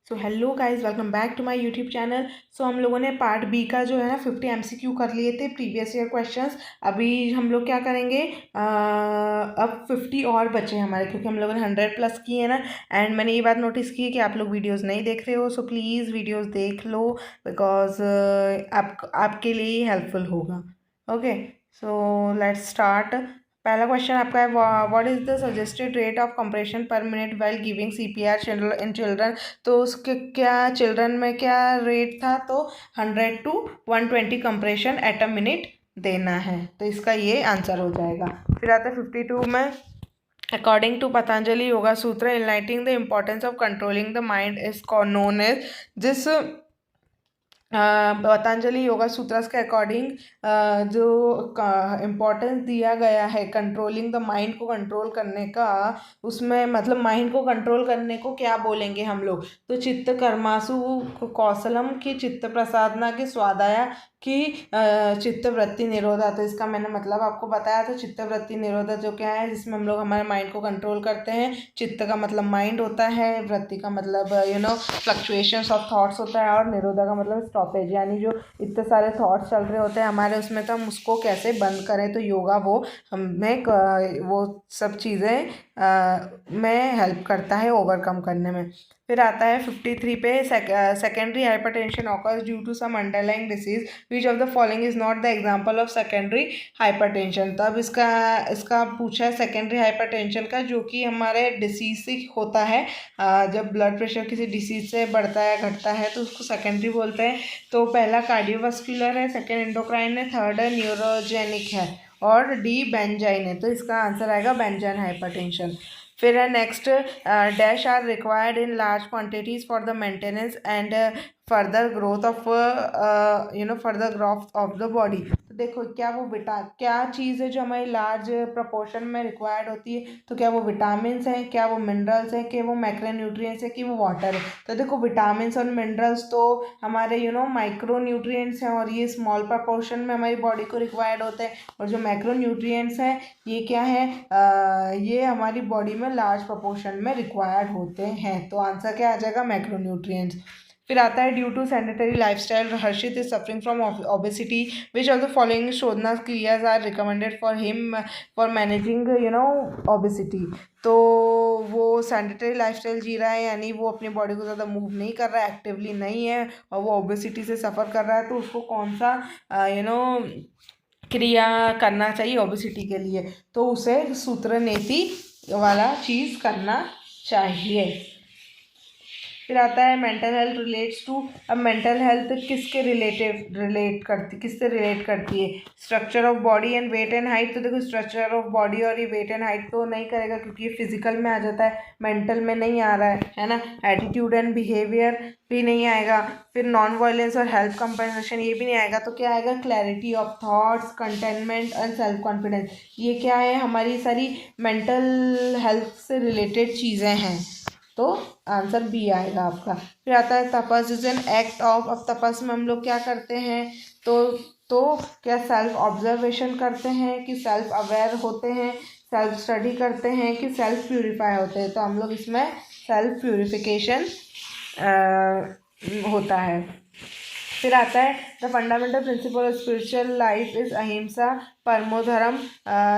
So hello guys, welcome back to my YouTube channel. So हम लोगों ने part B का जो है ना 50 एमसीक्यू कर लिए थे, प्रीवियस ईयर क्वेश्चंस। अभी हम लोग क्या करेंगे, अब 50 और बचे हमारे, क्योंकि हम लोगों ने 100 प्लस किए हैं ना। एंड मैंने ये बात नोटिस की कि आप लोग वीडियोस नहीं देख रहे हो, सो प्लीज़ वीडियोस देख लो, बिकॉज आपके लिए हेल्पफुल होगा। Okay, so let's start. पहला क्वेश्चन आपका है, what is the suggested rate of compression पर minute while giving CPR in children. तो उसके क्या चिल्ड्रन में क्या रेट था, तो 100 to 120 compression at a minute देना है, तो इसका ये आंसर हो जाएगा। फिर आता है 52 में, according to Patanjali yoga sutra enlightening the importance of controlling the mind is known as. जिस पतंजलि योगा सूत्रस के अकॉर्डिंग जो इम्पोर्टेंस दिया गया है कंट्रोलिंग द माइंड को कंट्रोल करने का, उसमें मतलब माइंड को कंट्रोल करने को क्या बोलेंगे हम लोग, तो चित्त कर्मासु कौशलम की चित्त प्रसादना की स्वादाया की चित्त वृत्ति निरोधा। तो इसका मैंने मतलब आपको बताया था। चित्त वृत्ति निरोधा जो क्या है, जिसमें हम लोग हमारे माइंड को कंट्रोल करते हैं। चित्त का मतलब माइंड होता है, वृत्ति का मतलब फ्लक्चुएशंस ऑफ थॉट्स होता है, और निरोधा का मतलब स्टॉपेज, यानी जो इतने सारे थॉट्स चल रहे होते हैं हमारे उसमें, तो हम उसको कैसे बंद करें। तो योगा वो हमें वो सब चीज़ें में हेल्प करता है ओवरकम करने में। फिर आता है 53 पे, secondary hypertension occurs due to some underlying disease which of the following is not the example of secondary hypertension. तो अब इसका पूछा है सेकेंडरी हाइपरटेंशन का, जो कि हमारे डिसीज से होता है। जब ब्लड प्रेशर किसी डिसीज से बढ़ता है घटता है तो उसको सेकेंडरी बोलते हैं। तो पहला कार्डियोवास्कुलर है, सेकेंड एंडोक्राइन है, थर्ड है न्यूरोजेनिक है, और डी बेंजाइन है। तो इसका आंसर आएगा बेंजाइन हाइपरटेंशन। फिर है next, dash are required in large quantities for the maintenance and further growth of further growth of the body. तो देखो क्या चीज़ है जो हमारी लार्ज प्रपोर्शन में रिक्वायर्ड होती है, तो क्या वो विटामिन हैं, क्या वो मिनरल्स हैं, कि वो मैक्रोन्यूट्रिएंट्स है, कि वो वाटर है। तो देखो विटामिन और मिनरल्स तो हमारे माइक्रो न्यूट्रिएंट्स हैं, और ये स्मॉल प्रपोर्शन में हमारी बॉडी को रिक्वायर्ड होते हैं। और जो मैक्रो न्यूट्रिएंट्स हैं ये क्या है, ये हमारी बॉडी में लार्ज प्रोपोर्शन में रिक्वायर्ड होते हैं। तो आंसर क्या आ जाएगा, मैक्रोन्यूट्रिएंट्स। फिर आता है, due to sanitary lifestyle Harshit is suffering from obesity, which of the following शोधना क्रियाज are recommended for him for managing obesity. तो वो सैनिटरी लाइफस्टाइल जी रहा है, यानी वो अपनी बॉडी को ज़्यादा मूव नहीं कर रहा है, एक्टिवली नहीं है, और वो ओबेसिटी से सफ़र कर रहा है। तो उसको कौन सा क्रिया करना चाहिए ओबेसिटी के लिए, तो उसे सूत्र नीति वाला चीज़ करना चाहिए। फिर आता है मेंटल हेल्थ रिलेट्स टू। अब मेंटल हेल्थ किससे रिलेट करती है, structure of body and weight and height. तो देखो स्ट्रक्चर ऑफ बॉडी और ये वेट एंड हाइट तो नहीं करेगा, क्योंकि ये फिजिकल में आ जाता है, मेंटल में नहीं आ रहा है ना। एटीट्यूड एंड बिहेवियर भी नहीं आएगा। फिर नॉन वायलेंस और हेल्थ कंपनसेशन ये भी नहीं आएगा। तो क्या आएगा, clarity of thoughts, containment and self confidence. ये क्या है, हमारी सारी मेंटल हेल्थ से रिलेटेड चीज़ें हैं, तो आंसर बी आएगा आपका। फिर आता है तपस इज एन एक्ट ऑफ। अब तपस में हम लोग क्या करते हैं, तो क्या सेल्फ ऑब्जर्वेशन करते हैं, कि सेल्फ अवेयर होते हैं, सेल्फ स्टडी करते हैं, कि सेल्फ प्यूरिफाई होते हैं। तो हम लोग इसमें सेल्फ प्यूरिफिकेशन होता है। फिर आता है, the fundamental principle of spiritual life is अहिंसा परमो धर्म।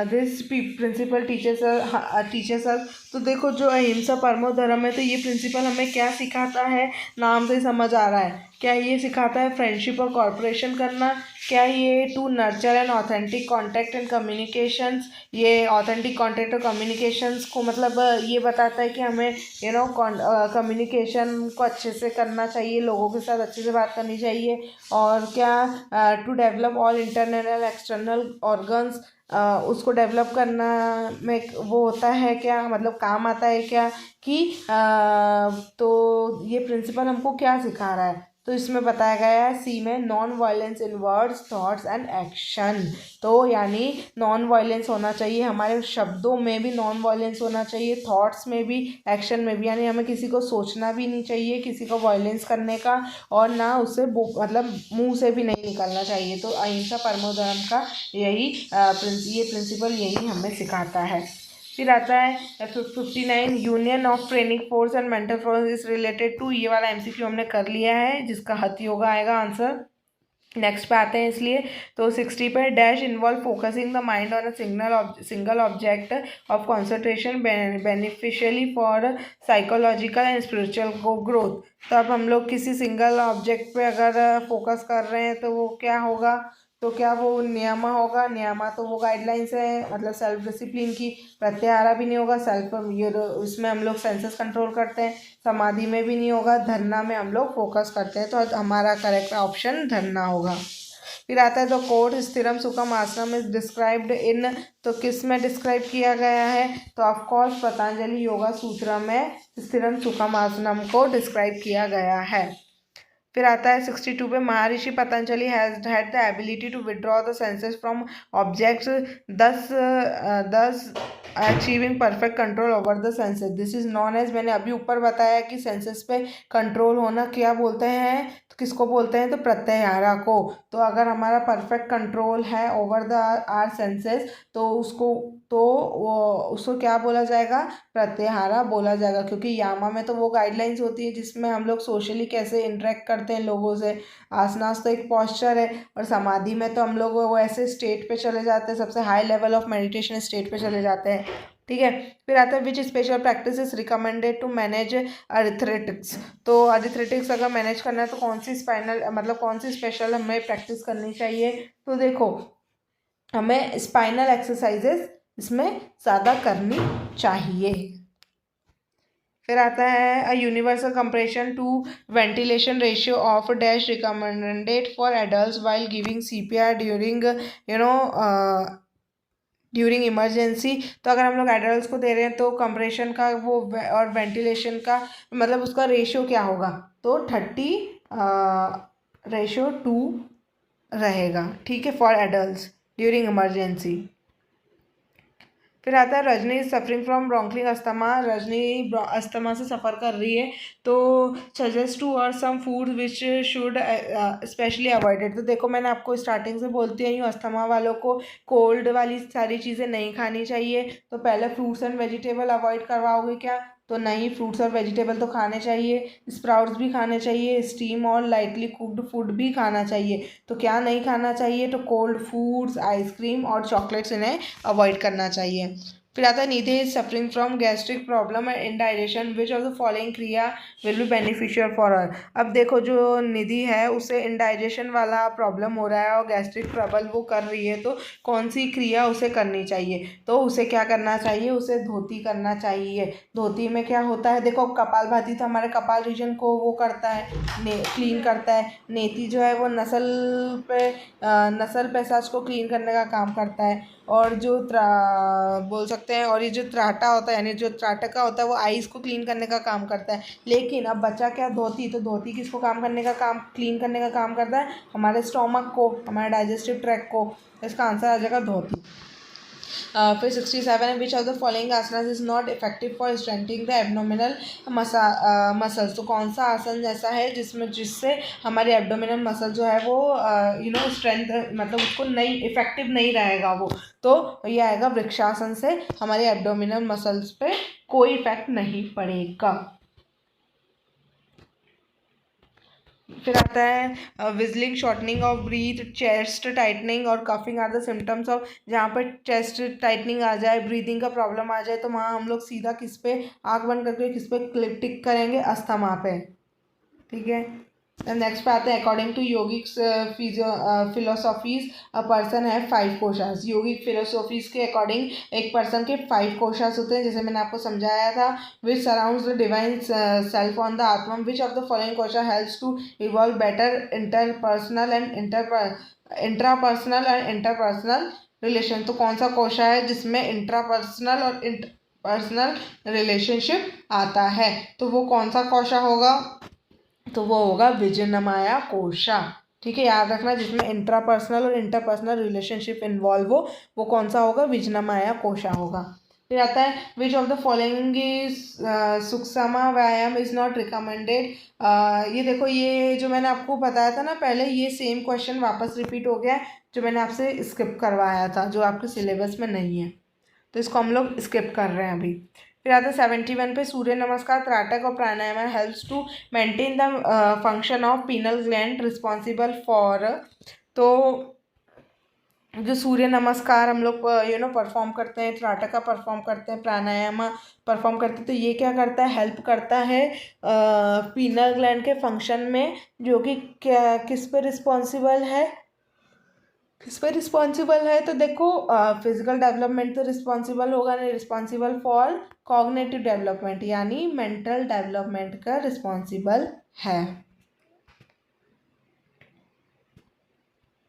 दिस प्रिंसिपल टीचर्स अस। तो देखो जो अहिंसा परमो धर्म है, तो ये प्रिंसिपल हमें क्या सिखाता है, नाम से समझ आ रहा है। क्या ये सिखाता है फ्रेंडशिप और कॉर्पोरेशन करना, क्या ये to nurture and authentic contact and communications. ये ऑथेंटिक कॉन्टैक्ट और कम्युनिकेशंस को मतलब ये बताता है कि हमें कम्युनिकेशन को अच्छे से करना चाहिए, लोगों के साथ अच्छे से बात करनी चाहिए। और क्या to develop all internal and external organs, उसको डेवलप करना में वो होता है क्या, मतलब काम आता है क्या, कि तो ये प्रिंसिपल हमको क्या सिखा रहा है, तो इसमें बताया गया है सी में, non violence in words thoughts and action. तो यानी नॉन वायलेंस होना चाहिए, हमारे शब्दों में भी नॉन वायलेंस होना चाहिए, थॉट्स में भी, एक्शन में भी। यानी हमें किसी को सोचना भी नहीं चाहिए किसी को वायलेंस करने का, और ना उससे मतलब मुंह से भी नहीं निकलना चाहिए। तो अहिंसा परमो धर्म का यही ये प्रिंसिपल यही हमें सिखाता है। फिर आता है 59, union of training force and mental force is related to, ये वाला एमसीक्यू हमने कर लिया है, जिसका हथ योगा आएगा आंसर। नेक्स्ट पे आते हैं इसलिए, तो 60 पे, dash involve focusing the mind on a single object of concentration beneficially for psychological and spiritual growth. तो अब हम लोग किसी सिंगल ऑब्जेक्ट पे अगर फोकस कर रहे हैं तो वो क्या होगा, तो क्या वो नियमा होगा, नियमा तो वो गाइडलाइंस है मतलब सेल्फ डिसिप्लिन की। प्रत्याहारा भी नहीं होगा, सेल्फ ये उसमें हम लोग सेंसेस कंट्रोल करते हैं। समाधि में भी नहीं होगा, धरना में हम लोग फोकस करते हैं, तो हमारा करेक्ट ऑप्शन धरना होगा। फिर आता है द कोड स्थिरम सुखम आसनम इज डिस्क्राइब्ड इन, तो किस में डिस्क्राइब किया गया है, तो ऑफकोर्स पतंजलि योगा सूत्र में स्थिरम सुखम आसनम को डिस्क्राइब किया गया है। फिर आता है 62 पे, Maharshi Patanjali has had the ability to withdraw the senses from objects thus achieving perfect control over the senses, this is known as, मैंने अभी ऊपर बताया कि सेंसेस पे कंट्रोल होना क्या बोलते हैं, तो किसको बोलते हैं, तो प्रत्याहारा को। तो अगर हमारा परफेक्ट कंट्रोल है ओवर द आर सेंसेस, तो उसको क्या बोला जाएगा, प्रत्याहारा बोला जाएगा। क्योंकि यामा में तो वो गाइडलाइंस होती है जिसमें हम लोग सोशली कैसे इंटरेक्ट करते हैं लोगों से, आसनास तो एक पॉस्चर है, और समाधि में तो हम लोग वो ऐसे स्टेट पे चले जाते हैं, सबसे high level of meditation state पे चले जाते हैं, ठीक है। फिर आता है which special practice is recommended to manage arthritis, तो अरिथ्रेटिक्स अगर मैनेज करना है तो कौन सी स्पाइनल मतलब कौन सी स्पेशल हमें प्रैक्टिस करनी चाहिए, तो देखो हमें स्पाइनल एक्सरसाइजेस इसमें ज़्यादा करनी चाहिए। फिर आता है a universal compression to ventilation ratio of dash recommended for adult while giving CPR during during emergency. तो अगर हम लोग एडल्ट को दे रहे हैं तो कंप्रेशन का वो और वेंटिलेशन का मतलब उसका रेशियो क्या होगा, तो 30:2 रहेगा, ठीक है, फॉर एडल्ट ड्यूरिंग इमरजेंसी। फिर आता है Rajni is suffering from bronchial asthma, Rajni asthma से सफ़र कर रही है, तो suggest two or some food which should specially avoided. तो देखो मैंने आपको स्टार्टिंग से बोलती आई हूँ अस्थमा वालों को कोल्ड वाली सारी चीज़ें नहीं खानी चाहिए, तो पहले फ्रूट्स एंड वेजिटेबल अवॉइड करवाओगे क्या, तो नहीं, फ्रूट्स और वेजिटेबल तो खाने चाहिए, स्प्राउट्स भी खाने चाहिए, स्टीम और लाइटली कुक्ड फूड भी खाना चाहिए। तो क्या नहीं खाना चाहिए, तो कोल्ड फूड्स, आइसक्रीम और चॉकलेट्स इन्हें अवॉइड करना चाहिए। फिर आता है Nidhi is suffering from gastric problem and indigestion, which of the following kriya will be beneficial for her. अब देखो जो निधि है उसे इनडाइजेशन वाला प्रॉब्लम हो रहा है और गैस्ट्रिक ट्रबल वो कर रही है, तो कौन सी क्रिया उसे करनी चाहिए, तो उसे क्या करना चाहिए, उसे धोती करना चाहिए। धोती में क्या होता है, देखो कपालभाति तो हमारे कपाल रीजन को वो करता है, क्लीन करता है। नेति जो है वो नसल पैसाज को क्लीन करने का काम करता है, और जो बोल सकते हैं, और ये जो त्राटा होता है यानी जो त्राटका होता है वो आईज को क्लीन करने का काम करता है। लेकिन अब बचा क्या, धोती, तो धोती किसको काम करने का काम, क्लीन करने का काम करता है, हमारे स्टोमक को, हमारे डाइजेस्टिव ट्रैक को। इसका आंसर आ जाएगा धोती। फिर 67, विच of the following asanas is not effective for strengthening the abdominal muscles. तो कौन सा आसन ऐसा है जिससे हमारी एब्डोमिनल मसल जो है वो स्ट्रेंथ मतलब उसको नहीं इफेक्टिव नहीं रहेगा वो, तो ये आएगा वृक्षासन से हमारे एब्डोमिनल मसल्स पे कोई इफेक्ट नहीं पड़ेगा। फिर आता है wheezing, shortening of breath, chest tightening और coughing are the symptoms of. जहाँ पर चेस्ट टाइटनिंग आ जाए, ब्रीदिंग का प्रॉब्लम आ जाए, तो वहाँ हम लोग सीधा किस पे आँख बंद करके किस पे क्लिप टिक करेंगे, अस्थमा पे, ठीक है। नेक्स्ट पे आते हैं according to yogic philosophies a person है 5 कोशास। योगिक फिलोसॉफीज के अकॉर्डिंग एक पर्सन के 5 कोशास होते हैं, जैसे मैंने आपको समझाया था, which surrounds the divine self on the atma, which of the following kosha helps to evolve better interpersonal and intrapersonal and interpersonal relation. तो कौन सा कोशा है जिसमें इंट्रापर्सनल और पर्सनल रिलेशनशिप आता है, तो वो कौन सा कोशा होगा, तो वो होगा विजयनमाया कोशा, ठीक है, याद रखना, जिसमें इंट्रापर्सनल और इंटरपर्सनल रिलेशनशिप इन्वॉल्व हो वो कौन सा होगा, विजयनमाया कोशा होगा। फिर आता है which of the following is sukshma vyayam is not recommended. ये देखो, ये जो मैंने आपको बताया था ना पहले, ये सेम क्वेश्चन वापस रिपीट हो गया है जो मैंने आपसे स्किप करवाया था, जो आपके सिलेबस में नहीं है। तो इसको हम लोग स्किप कर रहे हैं अभी। फिर आता है 71 पे, सूर्य नमस्कार, त्राटक और pranayama helps to maintain the function of pineal gland responsible for. तो जो सूर्य नमस्कार हम लोग परफॉर्म करते हैं, त्राटका परफॉर्म करते हैं, प्राणायाम परफॉर्म करते हैं, तो ये क्या करता है, हेल्प करता है पीनल ग्लैंड के फंक्शन में, जो कि क्या किस पे रिस्पॉन्सिबल है, तो देखो फिजिकल डेवलपमेंट तो रिस्पॉन्सिबल होगा नहीं, रिस्पॉन्सिबल फॉर कॉग्निटिव डेवलपमेंट यानी मेंटल डेवलपमेंट का रिस्पॉन्सिबल है,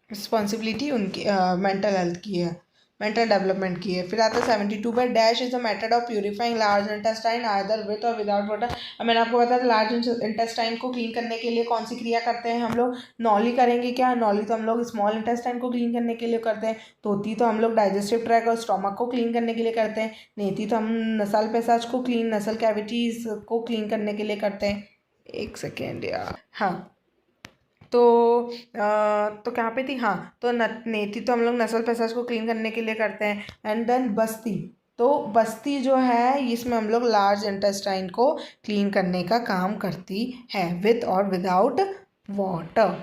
रिस्पॉन्सिबिलिटी उनकी मेंटल हेल्थ की है, मेंटल डेवलपमेंट की है। फिर आता है 72 पर, dash is a method of purifying large intestine either with और विदाउट वाटर। अब मैंने आपको बताया था लार्ज इंटेस्टाइन को क्लीन करने के लिए कौन सी क्रिया करते हैं हम लोग, नॉली करेंगे क्या, नॉली तो हम लोग स्मॉल इंटेस्टाइन को क्लीन करने के लिए करते हैं, तोती तो हम लोग डाइजेस्टिव ट्रैक और स्टोमक को क्लीन करने के लिए करते हैं, नेती तो हम नसल पैसाज को क्लीन, नसल कैविटीज को क्लीन करने के लिए करते हैं। एक सेकेंड यार, हाँ तो तो कहाँ पे थी, हाँ तो नेती तो हम लोग नसल पैसाज को क्लीन करने के लिए करते हैं। एंड देन बस्ती, तो बस्ती जो है इसमें हम लोग लार्ज इंटेस्टाइन को क्लीन करने का काम करती है विथ और विदाउट वाटर।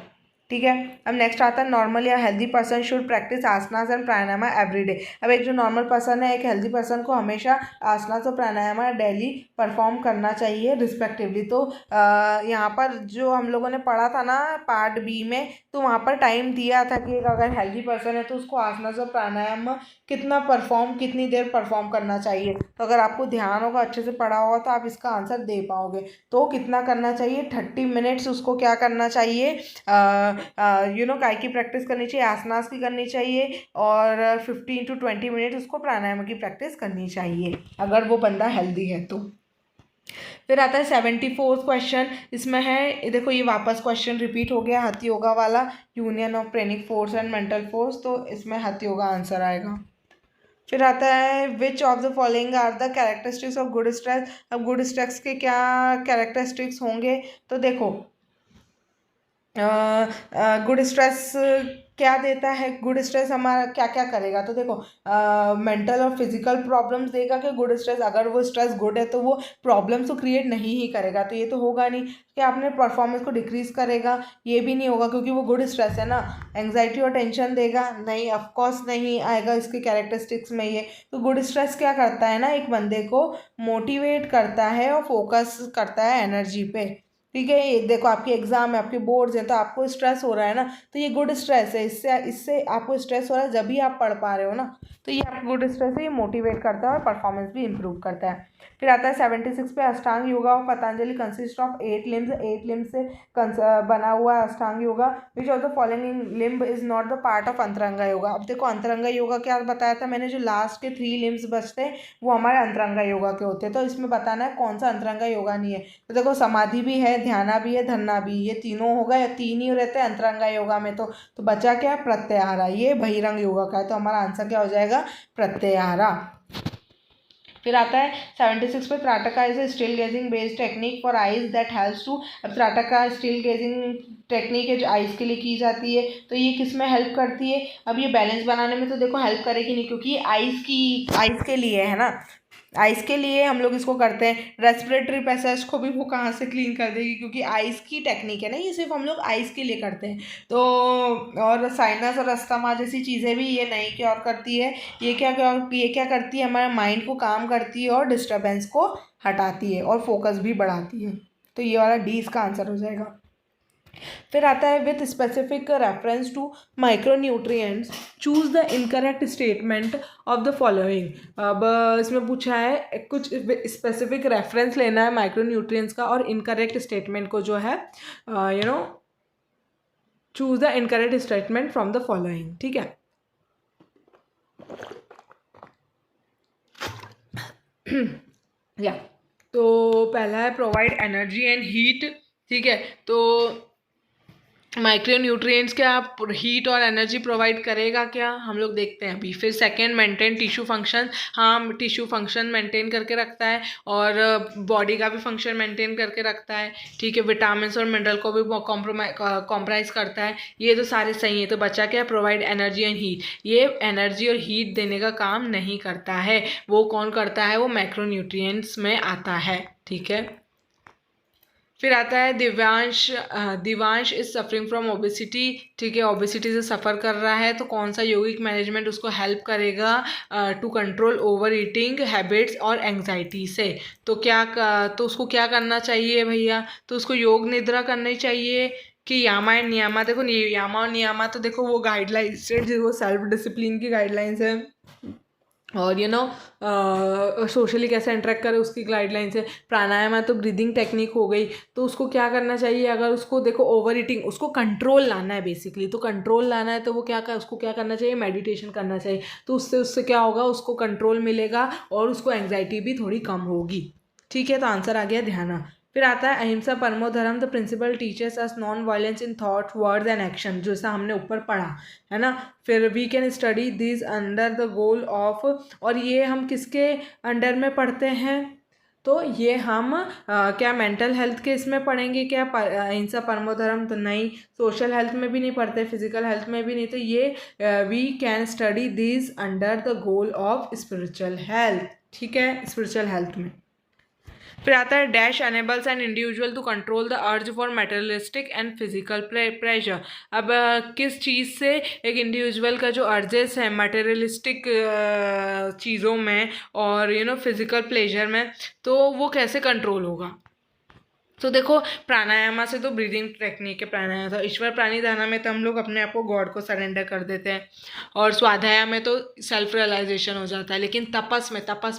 ठीक है, अब नेक्स्ट आता है नॉर्मल या healthy person should practice asanas and pranayama every day. अब एक जो नॉर्मल पर्सन है, एक हेल्दी पर्सन को हमेशा आसनास और प्राणायाम डेली परफॉर्म करना चाहिए रिस्पेक्टिवली। तो यहाँ पर जो हम लोगों ने पढ़ा था ना पार्ट बी में, तो वहाँ पर टाइम दिया था कि एक अगर हेल्दी पर्सन है तो उसको आसनास और प्राणायाम कितनी देर परफॉर्म करना चाहिए। तो अगर आपको ध्यान होगा, अच्छे से पढ़ा होगा, तो आप इसका आंसर दे पाओगे। तो कितना करना चाहिए, 30 मिनट्स उसको क्या करना चाहिए, काय की प्रैक्टिस करनी चाहिए, आसनास की करनी चाहिए, और 15 to 20 मिनट उसको प्राणायाम की प्रैक्टिस करनी चाहिए अगर वो बंदा हेल्दी है तो। फिर आता है 74 क्वेश्चन, इसमें है देखो ये वापस क्वेश्चन रिपीट हो गया, हथ योगा वाला, union of pranic force and mental force, तो इसमें हथ योगा आंसर आएगा। फिर आता है which of the following are the characteristics of good stress. अब गुड स्ट्रेस के क्या कैरेक्टरिस्टिक्स होंगे, तो देखो गुड स्ट्रेस क्या देता है, गुड स्ट्रेस हमारा क्या क्या करेगा, तो देखो मेंटल और फिजिकल प्रॉब्लम्स देगा कि गुड स्ट्रेस, अगर वो स्ट्रेस गुड है तो वो प्रॉब्लम्स तो क्रिएट नहीं ही करेगा, तो ये तो होगा नहीं कि आपने परफॉर्मेंस को डिक्रीज करेगा, ये भी नहीं होगा क्योंकि वो गुड स्ट्रेस है ना। एंग्जाइटी और टेंशन देगा, नहीं ऑफकोर्स नहीं आएगा इसके कैरेक्टरिस्टिक्स में ये। तो गुड स्ट्रेस क्या करता है ना, एक बंदे को मोटिवेट करता है और फोकस करता है एनर्जी पे। ठीक है, ये देखो आपके एग्जाम है, आपके बोर्ड्स हैं, तो आपको स्ट्रेस हो रहा है ना, तो ये गुड स्ट्रेस है, इससे इससे आपको स्ट्रेस हो रहा है जब भी आप पढ़ पा रहे हो ना, तो ये आपको गुड स्ट्रेस है, ये मोटिवेट करता है और परफॉर्मेंस भी इंप्रूव करता है। फिर आता है 76 पे, ashtanga yoga of Patanjali consist of 8 limbs से बना हुआ है ashtanga yoga. Which of the following limb is not the part of antaranga yoga. अब देखो अंतरंगा योगा क्या बताया था मैंने, जो लास्ट के 3 लिम्स बचते हैं वो हमारे अंतरंगा योगा के होते हैं, तो इसमें बताना है कौन सा अंतरंगा योगा नहीं है। तो देखो समाधि भी है, ध्याना भी है, धरना भी, ये तीनों होगा या 3 ही रहते हैं अंतरंगा योगा में। तो बचा क्या, प्रत्याहारा, ये बहिरंग योगा का है, तो हमारा आंसर क्या हो जाएगा, प्रत्याहारा। फिर आता है 76 पे, trataka is a still gazing based technique for eyes that helps to. अब त्राटका स्टिल गेजिंग टेक्निक है जो आइज के लिए की जाती है, तो ये किस में हेल्प करती है, अब ये बैलेंस बनाने में तो देखो हेल्प करेगी नहीं, क्योंकि ये आइज के लिए है ना, आइस के लिए हम लोग इसको करते हैं। रेस्पिरेटरी पैसेज को भी वो कहाँ से क्लीन कर देगी, क्योंकि आइस की टेक्निक है ना, ये सिर्फ हम लोग आइस के लिए करते हैं। तो और साइनस और अस्थमा जैसी चीज़ें भी ये नहीं क्या और करती है, ये क्या करती है, हमारे माइंड को काम करती है और डिस्टर्बेंस को हटाती है और फोकस भी बढ़ाती है। तो ये वाला डी इसका आंसर हो जाएगा। फिर आता है with specific reference to micronutrients choose the incorrect statement of the following. अब इसमें पूछा है कुछ स्पेसिफिक रेफरेंस लेना है माइक्रोन्यूट्रिएंट्स का, और इनकरेक्ट स्टेटमेंट को जो है choose the incorrect statement from the following. ठीक है, या तो पहला है प्रोवाइड एनर्जी एंड हीट। ठीक है, तो माइक्रो न्यूट्रिएंट्स क्या हीट और एनर्जी प्रोवाइड करेगा क्या, हम लोग देखते हैं अभी। फिर सेकेंड, मेंटेन टिश्यू फंक्शन, हाँ टिश्यू फंक्शन मेंटेन करके रखता है और बॉडी का भी फंक्शन मेंटेन करके रखता है, ठीक है। विटामिन और मिनरल को भी कॉम्प्राइज करता है। ये तो सारे सही है। तो बचा क्या, प्रोवाइड एनर्जी एंड हीट। ये एनर्जी और हीट देने का काम नहीं करता है। वो कौन करता है, वो मैक्रो न्यूट्रिएंट्स में आता है, ठीक है। फिर आता है Divyansh. Divyansh is suffering from obesity, ठीक है, ओबेसिटी से सफ़र कर रहा है। तो कौन सा योगिक मैनेजमेंट उसको हेल्प करेगा to control over eating habits और एंग्जाइटी से। तो तो उसको क्या करना चाहिए भैया, तो उसको योग निद्रा करनी चाहिए कि यामा एंड नियामा। देखो यामा और नियामा तो देखो वो गाइडलाइंस है, जो वो सेल्फ डिसिप्लिन की गाइडलाइंस है, और सोशली कैसे इंटरेक्ट करे उसकी गाइडलाइंस है। प्राणायाम है तो ब्रीदिंग टेक्निक हो गई। तो उसको क्या करना चाहिए, अगर उसको देखो ओवर ईटिंग, उसको कंट्रोल लाना है बेसिकली। तो कंट्रोल लाना है तो वो उसको क्या करना चाहिए, मेडिटेशन करना चाहिए। तो उससे क्या होगा, उसको कंट्रोल मिलेगा और उसको एंग्जाइटी भी थोड़ी कम होगी, ठीक है। तो आंसर आ गया ध्यान। फिर आता है अहिंसा परमो धर्म। The principle teachers us non violence in thought words and action, जैसा हमने ऊपर पढ़ा है ना। फिर we can study this under the goal of, और ये हम किसके अंडर में पढ़ते हैं, तो ये हम क्या मेंटल हेल्थ के इसमें पढ़ेंगे क्या, अहिंसा परमो धर्म, तो नहीं। सोशल हेल्थ में भी नहीं पढ़ते, फिजिकल हेल्थ में भी नहीं। तो ये we can study this under the goal of spiritual health, ठीक है, स्पिरिचुअल हेल्थ में। फिर आता है dash enables an individual to control the urge for materialistic and physical pressure. अब किस चीज़ से एक इंडिविजुअल का जो अर्जेस है मटेरियलिस्टिक चीज़ों में और फिजिकल प्लेजर में, तो वो कैसे कंट्रोल होगा। तो देखो प्राणायामा से तो ब्रीदिंग टेक्निक है प्राणायाम। तो ईश्वर प्राणी ध्यान में तो हम लोग अपने आप को गॉड को सरेंडर कर देते हैं, और स्वाध्याय में तो सेल्फ रियलाइजेशन हो जाता है। लेकिन तपस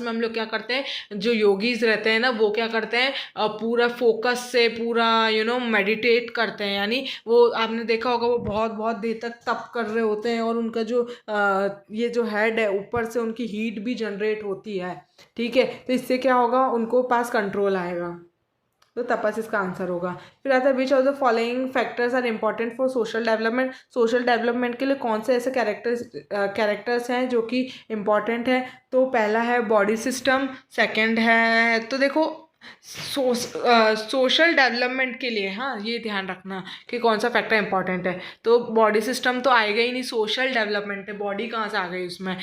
में हम लोग क्या करते हैं, जो योगीज रहते हैं ना, वो क्या करते हैं, पूरा फोकस से पूरा मेडिटेट करते हैं। यानी वो आपने देखा होगा, वो बहुत बहुत देर तक तप कर रहे होते हैं, और उनका जो ये जो हेड है ऊपर से उनकी हीट भी जनरेट होती है, ठीक है। तो इससे क्या होगा, उनको पास कंट्रोल आएगा। तो तपस इसका आंसर होगा। फिर आता है which of the following factors are important for social development. Social development के लिए कौन से ऐसे कैरेक्टर्स हैं जो कि इम्पॉर्टेंट है। तो पहला है बॉडी सिस्टम, सेकंड है, तो देखो सोशल डेवलपमेंट के लिए, हाँ ये ध्यान रखना कि कौन सा फैक्टर इंपॉर्टेंट है। तो बॉडी सिस्टम तो आएगा ही नहीं, सोशल डेवलपमेंट है, बॉडी कहाँ से आ गई उसमें,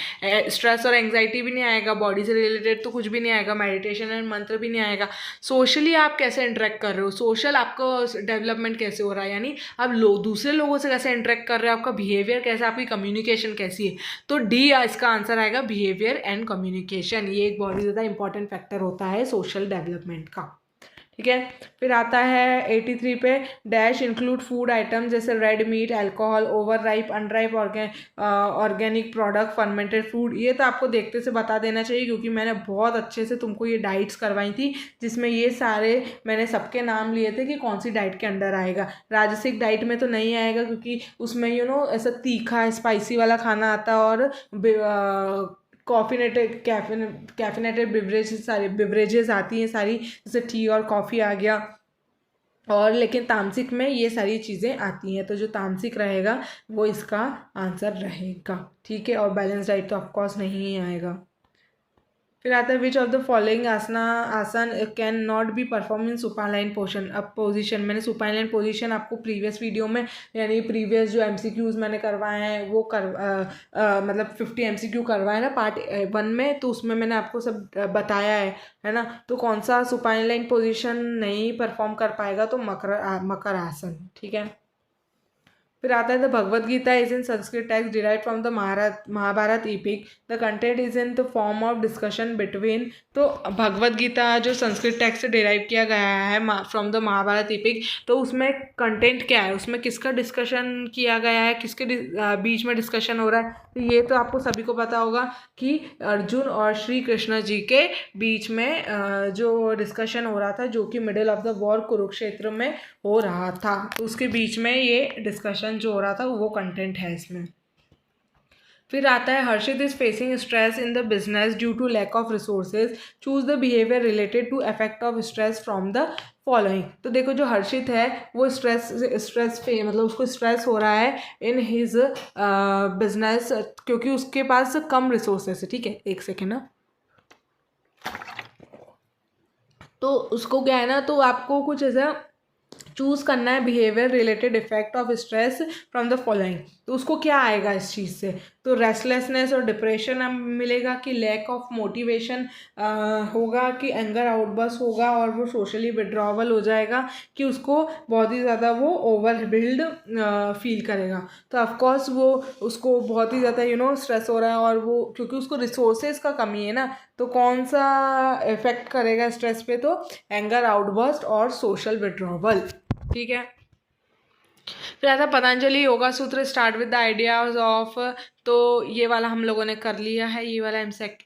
स्ट्रेस और एंग्जाइटी भी नहीं आएगा, बॉडी से रिलेटेड तो कुछ भी नहीं आएगा, मेडिटेशन एंड मंत्र भी नहीं आएगा। सोशली आप कैसे इंटरेक्ट कर रहे हो, सोशल आपका डेवलपमेंट कैसे हो रहा है, यानी आप दूसरे लोगों से कैसे इंटरेक्ट कर रहे हो, आपका बिहेवियर कैसा, आपकी कम्युनिकेशन कैसी है। तो डी इसका आंसर आएगा, बिहेवियर एंड कम्युनिकेशन। ये एक बहुत ज़्यादा इंपॉर्टेंट फैक्टर होता है सोशल डेवलपमेंट का, ठीक है। फिर आता है 83 पे, डैश इंक्लूड फूड आइटम जैसे red meat, alcohol, over ripe, unripe, organic product, fermented food. ये तो आपको देखते से बता देना चाहिए, क्योंकि मैंने बहुत अच्छे से तुमको ये डाइट्स करवाई थी, जिसमें ये सारे मैंने सबके नाम लिए थे कि कौन सी डाइट के अंडर आएगा। राजसिक डाइट में तो नहीं आएगा, क्योंकि उसमें ऐसा तीखा स्पाइसी वाला खाना आता है, और कैफिनेटेड बिवरेजेस आती हैं सारी, जैसे टी और कॉफ़ी आ गया। और लेकिन तामसिक में ये सारी चीज़ें आती हैं, तो जो तामसिक रहेगा वो इसका आंसर रहेगा, ठीक है। और बैलेंस डाइट तो ऑफकोर्स नहीं ही आएगा। फिर आता है which of the following asana can not be perform in supine lying position. मैंने सुपाइनलाइन पोजिशन आपको प्रीवियस वीडियो में, यानी प्रीवियस जो MCQs मैंने करवाए हैं वो मतलब 50 MCQ करवाए ना पार्ट 1 में, तो उसमें मैंने आपको सब बताया है ना। तो कौन सा सुपाइनलाइन पोजिशन नहीं परफॉर्म कर पाएगा, तो मकर आसन, ठीक है। फिर आता है the Bhagavad Gita is in Sanskrit text derive from the Mahabharata epic. The content is in the form of discussion between. तो भगवद गीता जो संस्कृत टेक्स्ट से डिराइव किया गया है फ्रॉम द महाभारत इपिक, तो उसमें कंटेंट क्या है, उसमें किसका डिस्कशन किया गया है, किसके बीच में डिस्कशन हो रहा है। तो ये तो आपको सभी को पता होगा कि अर्जुन और श्री कृष्ण जी के बीच में जो डिस्कशन हो रहा था, जो कि middle of the war Kurukshetra में हो रहा था, तो उसके बीच में ये डिस्कशन जो हो रहा था वो कंटेंट है इसमें। फिर आता है Harshit is facing stress in the business due to lack of resources, choose the behaviour related to effect of stress from the following. तो देखो जो हर्षित है वो स्ट्रेस पे मतलब उसको स्ट्रेस हो रहा है इन हिज बिजनेस, क्योंकि उसके पास कम रिसोर्सेस है। ठीक है, एक सेकेंड ना। तो उसको क्या है ना, तो आपको कुछ ऐसा चूज करना है behaviour related effect of stress from the following. तो उसको क्या आएगा इस चीज़ से, तो रेस्टलेसनेस और डिप्रेशन मिलेगा, कि लैक ऑफ मोटिवेशन होगा, कि एंगर आउटबर्स्ट होगा, और वो सोशली विड्रॉवल हो जाएगा, कि उसको बहुत ही ज़्यादा वो ओवरबिल्ड फील करेगा। तो ऑफकोर्स वो उसको बहुत ही ज़्यादा स्ट्रेस हो रहा है, और वो क्योंकि उसको रिसोर्सेज का कमी है ना, तो कौन सा इफेक्ट करेगा स्ट्रेस पे, तो एंगर आउटबर्स्ट और सोशल विड्रॉवल। ठीक है, फिर आता पतंजलि योगा सूत्र start with the ideas of. तो ये वाला हम लोगों ने कर लिया है, ये वाला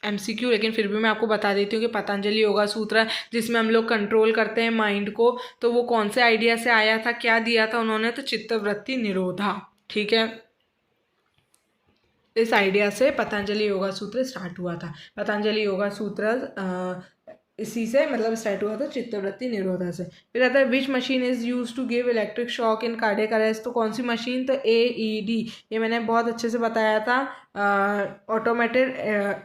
MCQ, लेकिन फिर भी मैं आपको बता देती हूँ कि पतंजलि योगा सूत्र जिसमें हम लोग कंट्रोल करते हैं माइंड को, तो वो कौन से आइडिया से आया था, क्या दिया था उन्होंने, तो चित्तवृत्ति निरोधा। ठीक है, इस आइडिया से पतंजलि योगा सूत्र स्टार्ट हुआ था। पतंजलि योगा सूत्र इसी से मतलब स्टार्ट हुआ था, चित्तवृत्ति निरोधा से। फिर आता है which machine is use to give electric shock in cardiac arrest. तो कौन सी मशीन, तो AED, ये मैंने बहुत अच्छे से बताया था, ऑटोमेटेड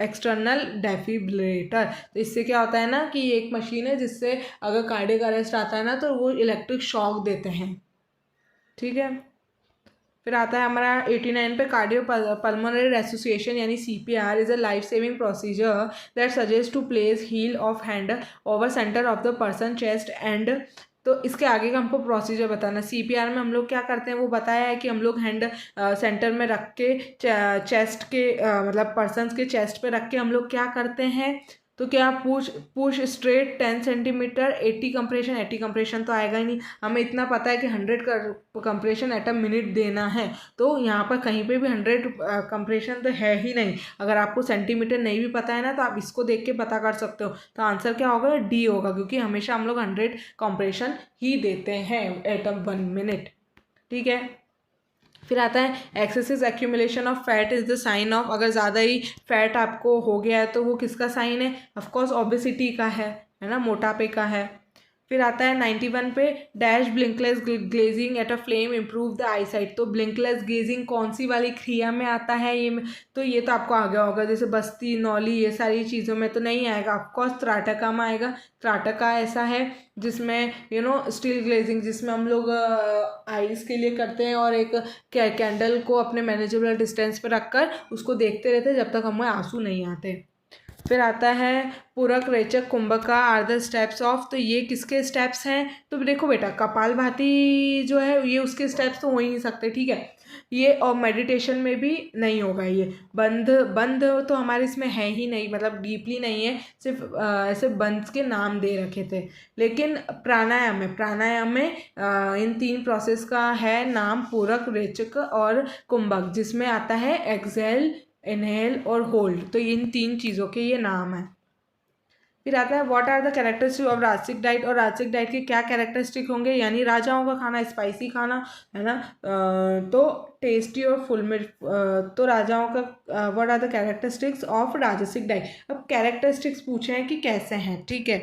एक्सटर्नल डेफिब्रिलेटर। तो इससे क्या होता है ना, कि ये एक मशीन है जिससे अगर कार्डियक अरेस्ट आता है ना, तो वो इलेक्ट्रिक शॉक देते हैं। ठीक है, फिर आता है हमारा 89 पे, कार्डियो पल्मोनरी रेसुसिएशन यानी CPR is a life saving procedure that suggest to place heel of hand over centre of the person chest and. तो इसके आगे का हमको प्रोसीजर बताना। CPR में हम लोग क्या करते हैं वो बताया है, कि हम लोग हैंड सेंटर में रख के चेस्ट के मतलब पर्सन के चेस्ट पे रख के हम लोग क्या करते हैं, तो क्या पुश स्ट्रेट 10 सेंटीमीटर 80 कंप्रेशन तो आएगा ही नहीं, हमें इतना पता है कि 100 कंप्रेशन एट अ मिनट देना है। तो यहाँ पर कहीं पे भी 100 कंप्रेशन तो है ही नहीं। अगर आपको सेंटीमीटर नहीं भी पता है ना, तो आप इसको देख के पता कर सकते हो। तो आंसर क्या होगा, D होगा, क्योंकि हमेशा हम लोग 100 कंप्रेशन ही देते हैं एट अ 1 मिनट। ठीक है, फिर आता है excessive accumulation of fat is the sign of. अगर ज़्यादा ही फैट आपको हो गया है तो वो किसका साइन है, ऑफकोर्स ओबेसिटी का है ना, मोटापे का है। फिर आता है 91 पे, dash blinkless gazing at a flame improve the eye sight. तो ब्लिंकलेस ग्लेजिंग कौन सी वाली क्रिया में आता है ये, तो ये तो आपको आ गया होगा, जैसे बस्ती नौली ये सारी चीज़ों में तो नहीं आएगा, ऑफकोर्स त्राटका में आएगा। त्राटका ऐसा है जिसमें स्टील ग्लेजिंग, जिसमें हम लोग आइस के लिए करते हैं, और एक कैंडल को अपने मैनेजेबल डिस्टेंस पर रखकर उसको देखते रहते हैं जब तक हमें आंसू नहीं आते। फिर आता है पूरक रेचक कुंभका आर द स्टेप्स ऑफ। तो ये किसके स्टेप्स हैं, तो देखो बेटा कपालभाति जो है ये उसके स्टेप्स तो हो ही नहीं सकते। ठीक है, ये और मेडिटेशन में भी नहीं होगा। ये बंध बंध तो हमारे इसमें है ही नहीं, मतलब डीपली नहीं है, सिर्फ ऐसे बंध के नाम दे रखे थे। लेकिन प्राणायाम में इन 3 प्रोसेस का है नाम पूरक रेचक और कुंभक, जिसमें आता है एक्सेल इनहेल और होल्ड। तो इन 3 चीज़ों के ये नाम है। फिर आता है what are the characteristic of rajasic diet. और राजसिक डाइट के क्या कैरेक्टरिस्टिक होंगे, यानी राजाओं का खाना स्पाइसी खाना है ना, तो टेस्टी और फुल मिर्च। तो राजाओं का what are the characteristics of rajasic diet. अब कैरेक्टरिस्टिक्स पूछे हैं कि कैसे हैं। ठीक है,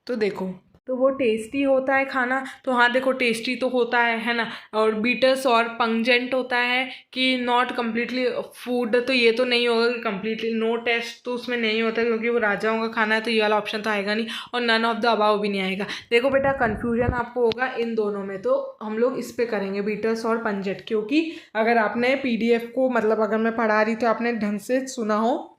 तो देखो, तो वो टेस्टी होता है खाना, तो हाँ देखो टेस्टी तो होता है ना, और बीटर्स और पंजेंट होता है, कि नॉट कम्प्लीटली फूड। तो ये तो नहीं होगा कि कम्प्लीटली नो टेस्ट तो उसमें नहीं होता, क्योंकि वो राजाओं का खाना है, तो ये वाला ऑप्शन तो आएगा नहीं, और नन ऑफ द अबाव भी नहीं आएगा। देखो बेटा कन्फ्यूजन आपको होगा इन दोनों में, तो हम लोग इस पे करेंगे बीटर्स और पंजेंट, क्योंकि अगर आपने PDF को मतलब अगर मैं पढ़ा रही तो आपने ढंग से सुना हो,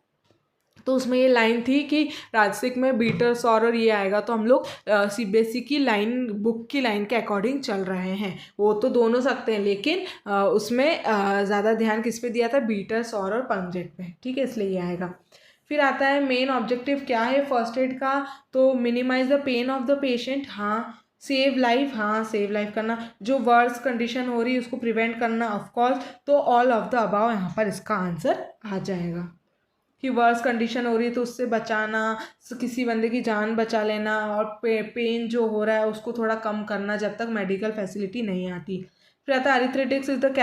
तो उसमें ये लाइन थी कि राजसिक में बीटर सौर और ये आएगा, तो हम लोग CBSE की लाइन बुक की लाइन के अकॉर्डिंग चल रहे हैं। वो तो दोनों सकते हैं, लेकिन उसमें ज़्यादा ध्यान किस पे दिया था, बीटर सौर और पंजेट पे। ठीक है, इसलिए ये आएगा। फिर आता है मेन ऑब्जेक्टिव क्या है फर्स्ट एड का, तो minimise the pain of the patient, हाँ। सेव लाइफ, हाँ सेव लाइफ करना। जो वर्स कंडीशन हो रही है उसको प्रिवेंट करना, ऑफकोर्स। तो ऑल ऑफ द अबाव यहाँ पर इसका आंसर आ जाएगा, कि वर्स कंडीशन हो रही है तो उससे बचाना, किसी बंदे की जान बचा लेना, और पेन जो हो रहा है उसको थोड़ा कम करना जब तक मेडिकल फैसिलिटी नहीं आती। फिर आता है अरिथ्रेटिक्स इज द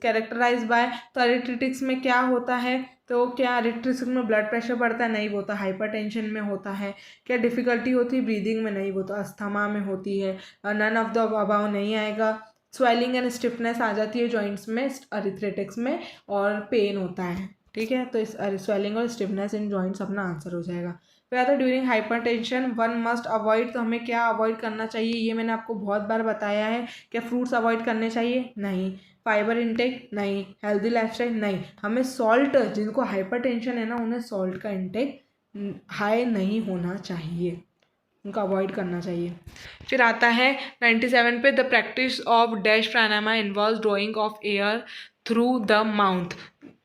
कैरेक्टराइज बाय, तो अरिथ्रेटिक्स में क्या होता है, तो क्या अरिथ्रेटिक्स में ब्लड प्रेशर बढ़ता है, नहीं वो तो हाइपरटेंशन में होता है। क्या डिफिकल्टी होती है ब्रीदिंग में, नहीं वो तो अस्थमा में होती है। नन ऑफ द अबाव नहीं आएगा। स्वेलिंग एंड स्टिफनेस आ जाती है जॉइंट्स में अरिथ्रेटिक्स में, और पेन होता है, ठीक है। तो इस स्वेलिंग और स्टिफनेस इन जॉइंट्स अपना आंसर हो जाएगा। फिर आता है during hypertension one must avoid, तो हमें क्या अवॉइड करना चाहिए, ये मैंने आपको बहुत बार बताया है। क्या फ्रूट्स अवॉइड करने चाहिए, नहीं। फाइबर इंटेक, नहीं। हेल्दी लाइफस्टाइल, नहीं। हमें सॉल्ट, जिनको हाइपरटेंशन है ना उन्हें सॉल्ट का इंटेक हाई नहीं होना चाहिए, उनका अवॉइड करना चाहिए। फिर आता है 97 पे, the practice of dash pranayama involve drawing of air through the mouth,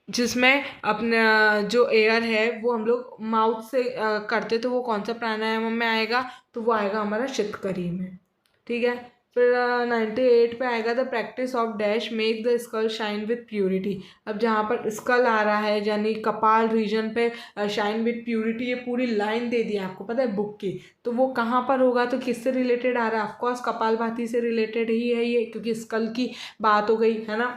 जिसमें अपना जो एयर है वो हम लोग माउथ से करते, तो वो कौन सा प्राणायाम में आएगा, तो वो आएगा हमारा शीतकरी में, ठीक है। फिर 98 पे आएगा the practice of dash make the skull shine with purity. अब जहाँ पर स्कल आ रहा है यानी कपाल रीजन पे शाइन विथ प्योरिटी, ये पूरी लाइन दे दी है आपको पता है बुक की, तो वो कहाँ पर होगा, तो किससे रिलेटेड आ रहा है, ऑफकोर्स कपालभाति से रिलेटेड ही है ये, क्योंकि स्कल की बात हो गई है ना।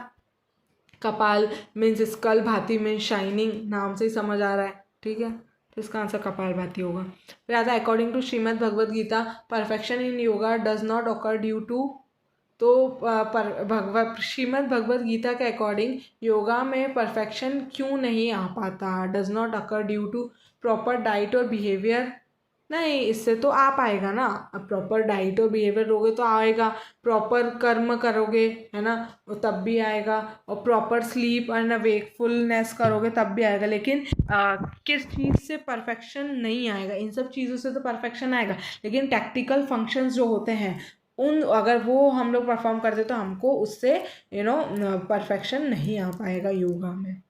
कपाल मीन्स स्कल, भाती मीन्स शाइनिंग, नाम से ही समझ आ रहा है, ठीक है। तो इसका आंसर कपाल भाती होगा। फिर आता है according to Shrimad Bhagavad Gita perfection in yoga does not occur due to, तो श्रीमद् भगवद गीता के अकॉर्डिंग योगा में परफेक्शन क्यों नहीं आ पाता, does not occur due to proper diet और बिहेवियर, नहीं इससे तो आ पाएगा ना। अब प्रॉपर डाइट और बिहेवियर लोगे तो आएगा, प्रॉपर कर्म करोगे है ना तब भी आएगा, और प्रॉपर स्लीप एंड वेकफुलनेस करोगे तब भी आएगा। लेकिन किस चीज़ से परफेक्शन नहीं आएगा, इन सब चीज़ों से तो परफेक्शन आएगा, लेकिन टैक्टिकल फंक्शंस जो होते हैं उन अगर वो हम लोग परफॉर्म करते तो हमको उससे परफेक्शन नहीं आ पाएगा योगा में।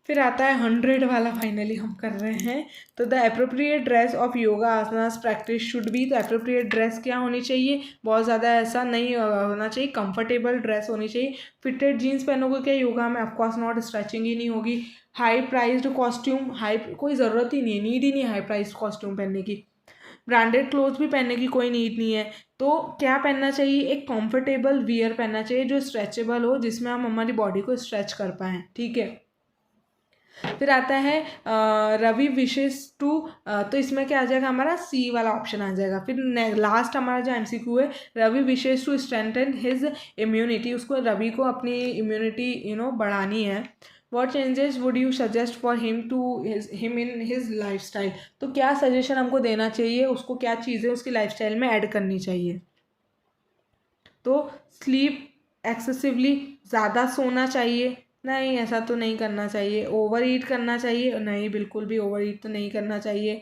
फिर आता है 100 वाला फाइनली हम कर रहे हैं, तो the appropriate dress of yoga asanas practice should be, तो अप्रोप्रिएट ड्रेस क्या होनी चाहिए, बहुत ज़्यादा ऐसा नहीं होना चाहिए, कंफर्टेबल ड्रेस होनी चाहिए। फिटेड जीन्स पहनोगे क्या योगा में, ऑफकोर्स नॉट, स्ट्रेचिंग ही नहीं होगी। हाई प्राइज्ड कॉस्ट्यूम, हाई कोई ज़रूरत ही नहीं है, नीड ही नहीं है हाई प्राइज्ड कॉस्ट्यूम पहनने की। ब्रांडेड क्लोथ्स भी पहनने की कोई नीड नहीं है। तो क्या पहनना चाहिए, एक कंफर्टेबल वियर पहनना चाहिए जो स्ट्रेचेबल हो, जिसमें हम हमारी बॉडी को स्ट्रेच कर पाएँ, ठीक है। फिर आता है रवि विशेष टू, तो इसमें क्या आ जाएगा हमारा सी वाला ऑप्शन आ जाएगा। फिर लास्ट हमारा जो एमसीक्यू है, Ravi wishes to strengthen his immunity, उसको रवि को अपनी इम्यूनिटी बढ़ानी है। What changes would you suggest for him in his life style, तो क्या सजेशन हमको देना चाहिए उसको, क्या चीज़ें उसकी लाइफ स्टाइल में ऐड करनी चाहिए। तो स्लीप एक्सेसिवली, ज़्यादा सोना चाहिए, नहीं ऐसा तो नहीं करना चाहिए। ओवर ईट करना चाहिए, नहीं बिल्कुल भी ओवर ईट तो नहीं करना चाहिए।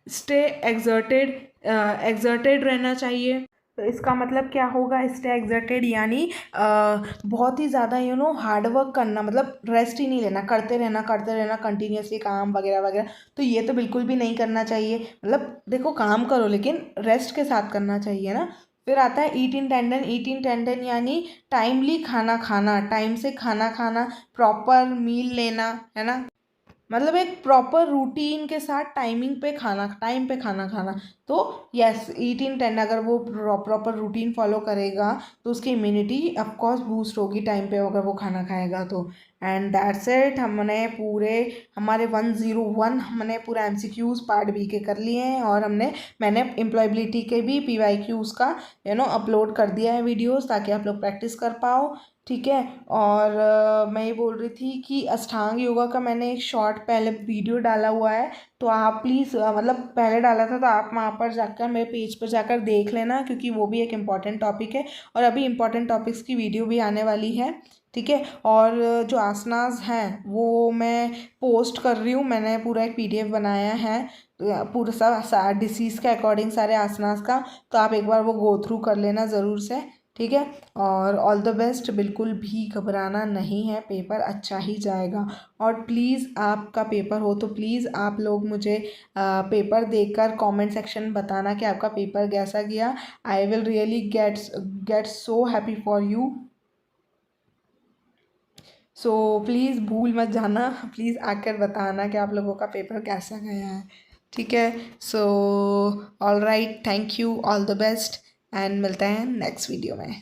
स्टे एक्सर्टेड रहना चाहिए, तो इसका मतलब क्या होगा, स्टे एक्सर्टेड यानी बहुत ही ज़्यादा हार्ड वर्क करना, मतलब रेस्ट ही नहीं लेना, करते रहना कंटिन्यूसली काम वगैरह वगैरह, तो ये तो बिल्कुल भी नहीं करना चाहिए। मतलब देखो काम करो लेकिन रेस्ट के साथ करना चाहिए ना। फिर आता है ईट इन टेंडन यानी टाइमली खाना खाना, टाइम से खाना खाना, प्रॉपर मील लेना है ना, मतलब एक प्रॉपर रूटीन के साथ टाइम पे खाना खाना। तो यस ईट इन टेंड अगर वो प्रॉपर रूटीन फॉलो करेगा तो उसकी इम्यूनिटी ऑफकोर्स बूस्ट होगी टाइम पे अगर वो खाना खाएगा तो। एंड दैट्स इट, हमने पूरे हमारे 101 हमने पूरा एमसीक्यूज़ पार्ट बी के कर लिए हैं, और मैंने एम्प्लॉयबिलिटी के भी पीवाईक्यूज़ का अपलोड कर दिया है वीडियोस, ताकि आप लोग प्रैक्टिस कर पाओ, ठीक है। और मैं ये बोल रही थी कि अष्टांग योगा का मैंने एक शॉर्ट पहले वीडियो डाला हुआ है, तो आप प्लीज़ मतलब पहले डाला था तो आप वहाँ पर जाकर मेरे पेज पर जाकर देख लेना, क्योंकि वो भी एक इम्पॉर्टेंट टॉपिक है, और अभी इम्पॉर्टेंट टॉपिक्स की वीडियो भी आने वाली है, ठीक है। और जो आसनास हैं वो मैं पोस्ट कर रही हूँ, मैंने पूरा एक पीडीएफ बनाया है पूरा सब डिसीज़ के अकॉर्डिंग सारे आसनास का, तो आप एक बार वो गो थ्रू कर लेना ज़रूर से, ठीक है। और ऑल द बेस्ट, बिल्कुल भी घबराना नहीं है, पेपर अच्छा ही जाएगा। और प्लीज़ आपका पेपर हो तो प्लीज़ आप लोग मुझे पेपर देखकर कमेंट सेक्शन में बताना कि आपका पेपर कैसा गया। I will really get so happy for you. So please भूल मत जाना, प्लीज़ आकर बताना कि आप लोगों का पेपर कैसा गया है, ठीक है। So all right, thank you, all the best, and मिलते हैं नेक्स्ट वीडियो में।